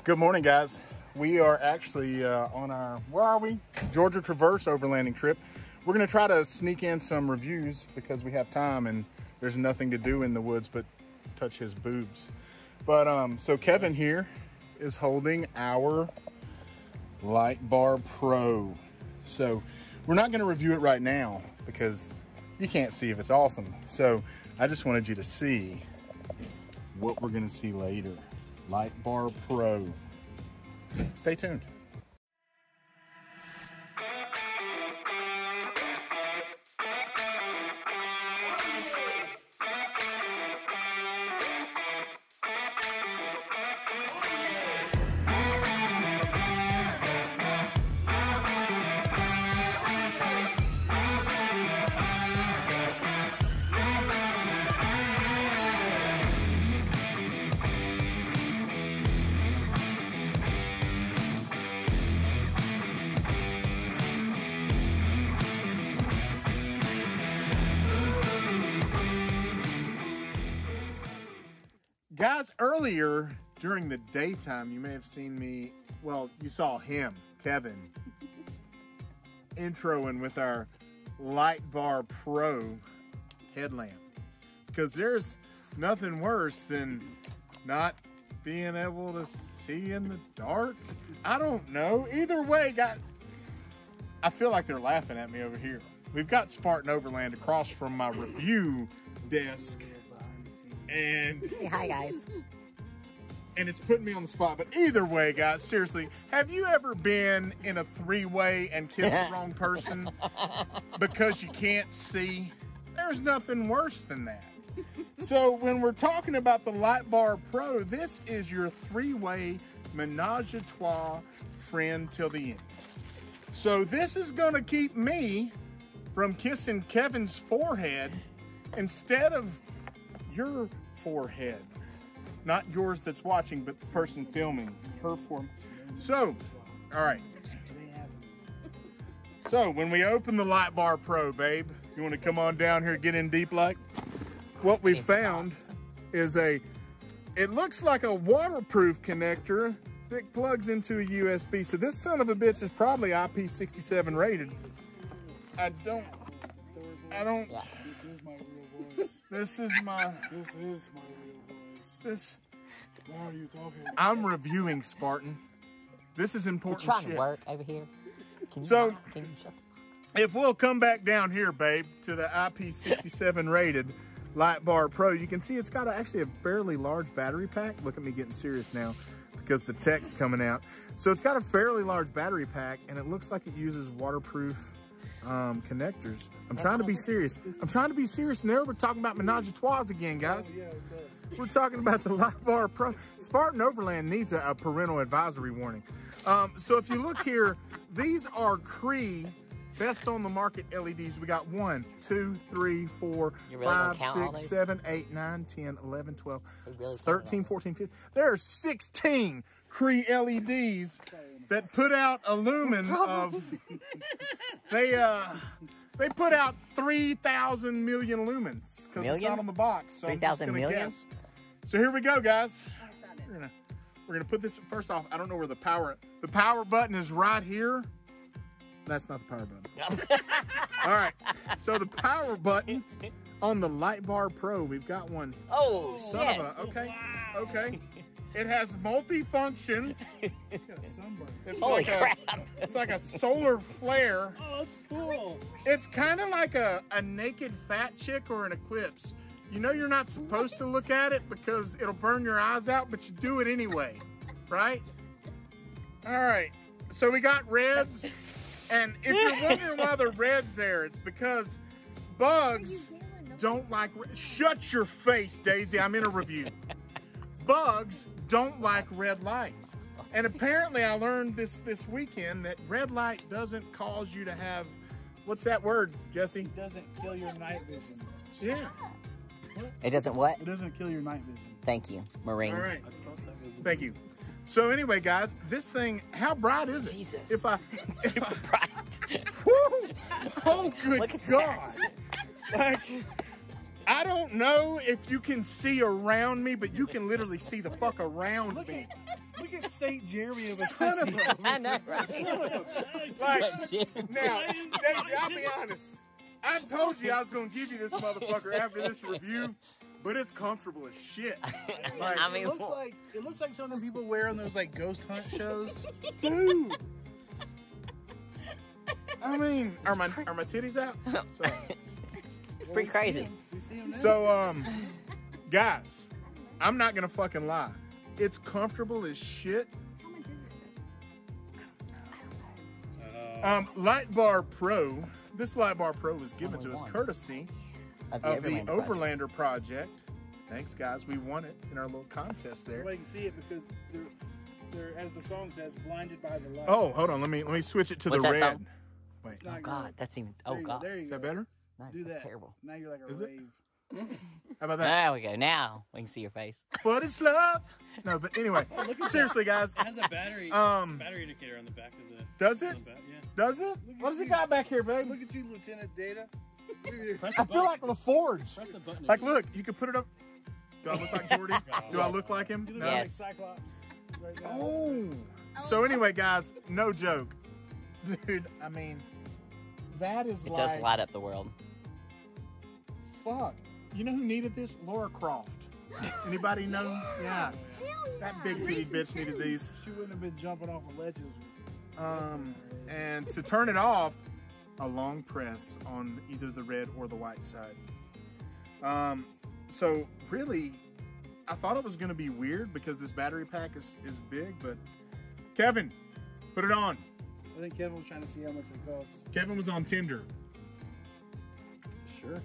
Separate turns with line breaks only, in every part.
Good morning, guys. We are actually on our, where are we? Georgia Traverse overlanding trip. We're gonna try to sneak in some reviews because we have time and there's nothing to do in the woods but touch his boobs. But so Kevin here is holding our Lightbar Pro. So we're not gonna review it right now because you can't see if it's awesome. So I just wanted you to see what we're gonna see later. Lightbar Pro. Stay tuned. Guys, earlier during the daytime, you may have seen me, well, you saw him, Kevin, introing with our Lightbar Pro headlamp. Because there's nothing worse than not being able to see in the dark. I don't know. Either way, I feel like they're laughing at me over here. We've got Spartan Overland across from my review desk. And
say hi, guys.
And it's putting me on the spot. But either way, guys, seriously, have you ever been in a three-way and kissed the wrong person because you can't see? There's nothing worse than that. So when we're talking about the Lightbar Pro, this is your three-way menage a trois friend till the end. So this is gonna keep me from kissing Kevin's forehead instead of your forehead. Not yours that's watching, but the person filming, her forehead. So, all right. So when we open the Lightbar Pro, babe, you want to come on down here, get in deep like? What we found is it looks like a waterproof connector that plugs into a USB. So this son of a bitch is probably IP67 rated. I don't.
Yeah. This is my real voice.
This is my
real voice. Why are you talking?
I'm reviewing, Spartan. This is important
We're trying
shit.
to work over here. Can you
So,
can you shut
if we'll come back down here, babe, to the IP67 rated Lightbar Pro, you can see it's got actually a fairly large battery pack. Look at me getting serious now because the tech's coming out. So it's got a fairly large battery pack and it looks like it uses waterproof connectors. I'm trying to be serious. I'm trying to be serious. And there we're talking about menage a trois again, guys.
Oh, yeah, it's us.
We're talking about the Lightbar Pro. Spartan Overland needs a parental advisory warning. So if you look here, these are Cree best on the market LEDs. We got 1, 2, 3, 4,
You really
5,
gonna count all
6,
these?
7, 8, 9, 10, 11, 12,
We really
13, 14, 15. There are 16 Cree LEDs that put out a lumen of, they put out 3,000 million lumens because it's not on the box. So
3,000 million?
Guess. So here we go, guys. We're gonna put this, first off, I don't know where the power button is right here. That's not the power button. All right, so the power button on the Lightbar Pro, we've got one.
Oh, shit.
Okay, wow. Okay. It has multi-functions.
It's got a sunburn.
It's
Holy
like
crap.
It's like a solar flare.
Oh, that's cool.
It's kind of like a naked fat chick or an eclipse. You know you're not supposed to look at it because it'll burn your eyes out, but you do it anyway, right? All right, so we got reds. And if you're wondering why the red's there, it's because bugs don't like, shut your face, Daisy, I'm in a review. Bugs don't like red light. And apparently I learned this weekend that red light doesn't cause you to have, what's that word, Jesse?
It doesn't kill your night vision.
Yeah.
It doesn't what?
It doesn't kill your night vision.
Thank you, Marine.
All right,
I thought that was
thank you. So anyway, guys, this thing, how bright is it?
Jesus.
If I
Super bright.
whoo, oh good
Look at
God. Like, I don't know if you can see around me, but you can literally see the fuck around me.
Look at St. Jeremy of a
Son of
sissy.
I know, right?
Like,
Shit.
now, Daisy, I'll be honest. I told you I was gonna give you this motherfucker after this review, but it's comfortable as shit. Like,
I mean,
It looks like something people wear on those like ghost hunt shows.
dude. I mean, are my titties out? So,
it's pretty crazy.
We see him now.
so guys, I'm not gonna fucking lie. It's comfortable as shit.
How much is it?
Lightbar Pro. This Lightbar Pro was given
only
to us
one.
courtesy
Of
of the
Overlander project.
Overlander project. Thanks, guys. We won it in our little contest there.
Everybody can see it because they're, as the song says, blinded by the light.
Oh, hold on. Let me switch it to
What's
the
that
red.
song?
Wait,
It's not
Oh
good.
God, that's even.
There
Oh
you go,
God,
there you
is
go.
that better?
no,
Do
that's
that.
terrible.
Now you're like a
Is it?
rave.
How about that?
There we go. Now we can see your face.
What is love? No, but anyway, seriously, guys.
It has a battery
Um,
battery indicator on the back of the.
Does it?
on the back, yeah.
Does it? What does it got back here, babe?
Look at you, Lieutenant Data.
Press
I
the
feel
button.
like LaForge.
Press the button.
Like, look, you can put it up. Do I look like Jordy? Do I look like him?
You look
No.
like
Yes.
Cyclops right now.
Oh. So anyway, guys, no joke, dude. I mean, that is
It
like
does light up the world.
fuck. You know who needed this? Laura Croft. Anybody know? Yeah. That big titty bitch needed these.
She wouldn't have been jumping off of ledges.
And to turn it off, a long press on either the red or the white side. So really, I thought it was going to be weird because this battery pack is big, but Kevin, put it on.
I think Kevin was trying to see how much it costs.
Kevin was on Tinder.
Sure.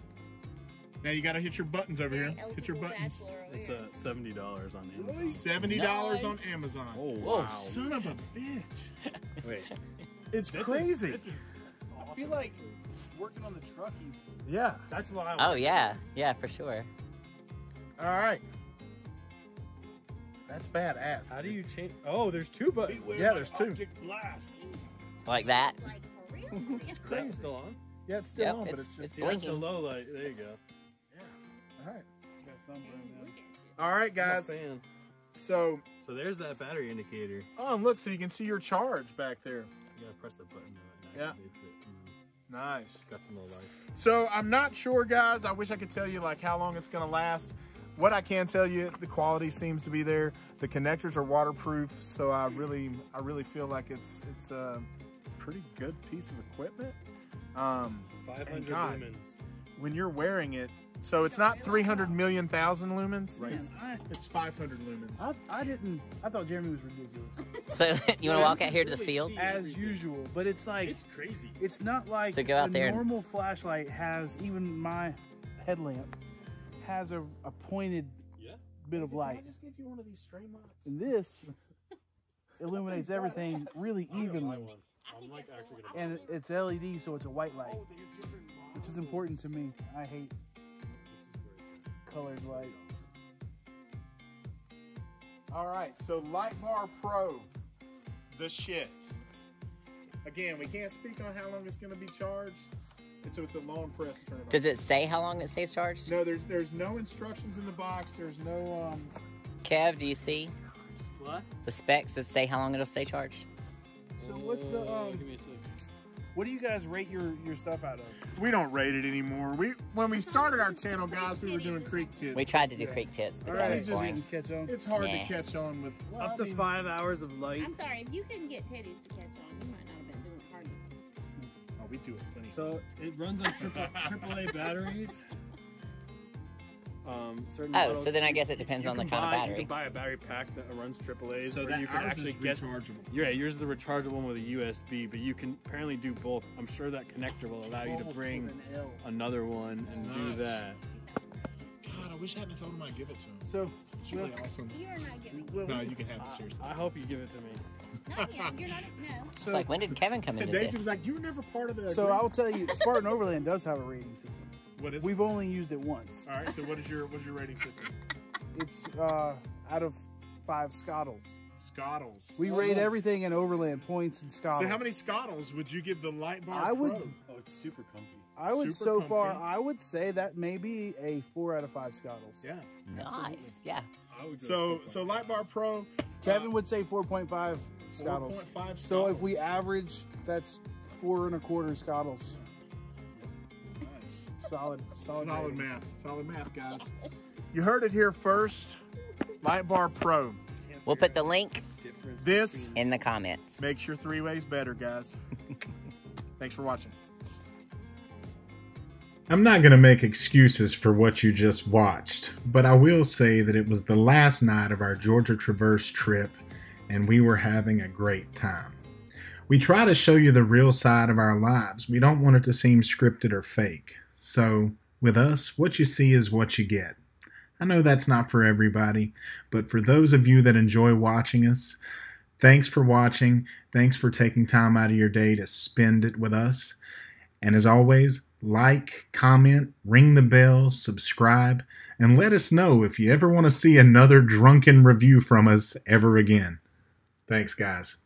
Now you got to hit your buttons over here. Hit your buttons.
It's $70 on Amazon.
$70 on Amazon.
Oh
wow.
Son of a bitch.
Wait,
It's
this
crazy.
Is, this is
I feel like working on the truck.
Yeah.
that's what I.
Oh
want.
yeah, for sure.
All right. That's badass.
How do you change? Oh, there's two buttons.
Yeah, there's two.
Blast.
Like that.
Like for real?
Is that still on?
Yeah, it's still
Yep,
on, but
it's-
it's just
it's
Yeah, it's
blinking.
the low light. There you go.
All right.
Got sunburn now.
All right,
I'm a
guys.
fan.
So,
So there's that battery indicator.
oh, and look, so you can see your charge back there.
You gotta press the button. Though,
Yeah.
It's it.
Nice.
Got some little lights.
So I'm not sure, guys. I wish I could tell you like how long it's gonna last. What I can tell you, the quality seems to be there. The connectors are waterproof, so I really feel like it's a pretty good piece of equipment.
500
God.
lumens.
When you're wearing it, so it's not 300 million thousand lumens.
Man,
It's 500 lumens.
I thought Jeremy was ridiculous.
So you want to walk out here to the field?
As usual, but it's like,
It's crazy.
it's not like
So go out
a
there and-
normal flashlight has, even my headlamp has a pointed
Yeah.
bit of light.
just give you one of these stray lights?
And this illuminates everything really evenly.
I'm like actually gonna.
And it's LED, so it's a white light, which is important to me. I hate colored lights.
All right, so Lightbar Pro, the shit. Again, we can't speak on how long it's going to be charged, so it's a long press to turn it on.
Does it say how long it stays charged?
No, there's no instructions in the box. There's no
Kev, do you see
What?
the specs that say how long it'll stay charged?
So what's the
Give me a sec.
what do you guys rate your stuff out of?
we don't rate it anymore. When we started our channel, guys, we were doing creek tits.
We tried to do creek tits, but
All
that
right,
was
just-
boring.
catch on.
It's hard
Nah.
to catch on with
Up to 5 hours of light.
I'm sorry, if you couldn't get titties to catch on, you might not have been doing it hard.
Oh, we do it plenty.
So it runs on AAA batteries. Certain
Oh,
models-
so then I guess it depends
you
on the
can
kind of
buy-
battery.
You can buy a battery pack that runs AAA's,
so
where
that
you can
ours
actually
is
get.
rechargeable.
Yeah, yours is a rechargeable one with a USB, but you can apparently do both. I'm sure that connector will allow you to bring another one and do
Nice.
that.
God, I wish I hadn't told him I'd give it to him.
So
It's really awesome.
You're not giving.
No, you can have it seriously.
I hope you give it to me.
Not yet. You're not. No.
It's like, when did Kevin come
And
into
Daisy
this?
was like, "You were never part of the."
So
agreement."
I'll tell you, Spartan Overland does have a rating system.
What is
We've only used it once.
it? All right. So what's your rating system?
It's out of 5 scottles.
Scottles.
We rate everything in Overland points and scottles.
So how many scottles would you give the Lightbar
I
Pro?
would-
Oh, it's super comfy.
I would
Super
so far.
comfy.
I would say that may be a 4 out of 5 scottles.
Yeah.
Nice, yeah.
I would go
So
with
Lightbar Pro,
Kevin would say 4.5 scottles.
4.5
So if we
scottles.
average, that's 4 1/4 scottles.
Nice.
Solid rating.
math. Solid math, guys. You heard it here first. Lightbar Pro.
We'll put the link
This
in the comments.
makes your three ways better, guys. Thanks for watching.
I'm not going to make excuses for what you just watched, but I will say that it was the last night of our Georgia Traverse trip, and we were having a great time. We try to show you the real side of our lives. We don't want it to seem scripted or fake. So, with us, what you see is what you get. I know that's not for everybody, but for those of you that enjoy watching us, thanks for watching. Thanks for taking time out of your day to spend it with us. And as always, like, comment, ring the bell, subscribe, and let us know if you ever want to see another drunken review from us ever again. Thanks, guys.